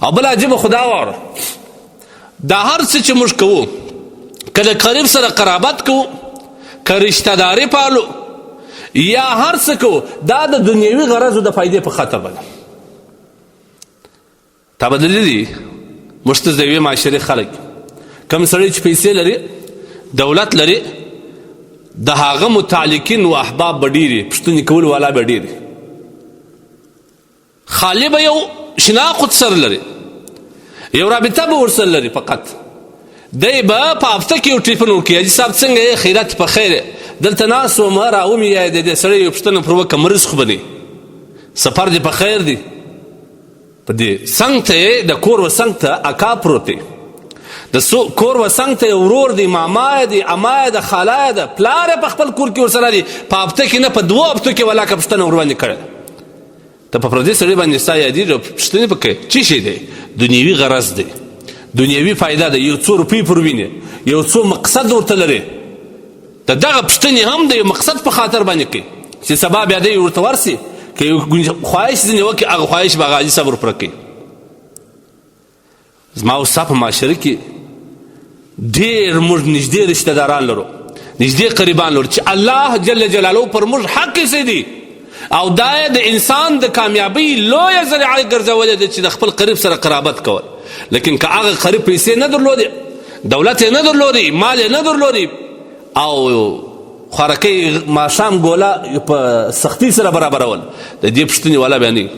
او بل عجیبه خدا واره دا هر څه چې موږ کوو که د قریب سره قرابت کوو که رشته داري پالو یا هر څه کوو دا د دنیوي غرضو د فایدې په خاطر باندې تا بدلې دي موږ ته د یوې معاشرې خلک کوم سړی چې پیسې لري دولت لري د هغه متعلقین و احباب به ډېري پوښتنې کول والا به ډېري خالي به یو شناخت سره لري یو رابطه به ورسره لري فقط دی به په هفته کې یو ټلیفون وکړي حاجي صاحب څنګه یې خیرات په خیر دلته ناست وم راومي یا د دې سړی یو پوښتنه پر وکړه مرض خو به دی سفر دې په خیر دی په دې څنګ ته یې د کور و څنګ ته اکا پروت دی د کور و څنګ ته یې ورور دی ماما یې دی اما یې ده خاله یې ده پلار یې په خپل کور کې ورسره دی په هفته کې نه په 2 هفتو کې ولاکه پوښتنه ورباندې کړې ته په پردي سړي باندې ستا یادېږي پوښتنې پکې څه شی دی دنیوي غرض دی دنیوي فایده ده یو څو روپۍ پر وینې یو څو مقصد ورته لري د دغه پوښتنې هم د یو مقصد په خاطر باندې کوي چې سبا بیا دی ورته ورسي که یو خواهش ځینې وکړي هغه خواهش به هغه حاجي صاحب ورپوره کوي زما او ستا په معاشره کې ډېر موږ نږدې رشته داران لرو نږدې قریبان لرو چې الله جل جلاله پر موږ حق ایښی دی او دا د انسان د کامیابۍ لویه ذریعه ګرځولې ده چې د خپل قریب سره قرابت کول لیکن که هغه قریب پیسې نه درلودې دولت یې نه درلودې مال یې نه درلودې او خوارکۍ ماښام ګوله په سختۍ سره برابرول د دې پوښتنې والا بیا نه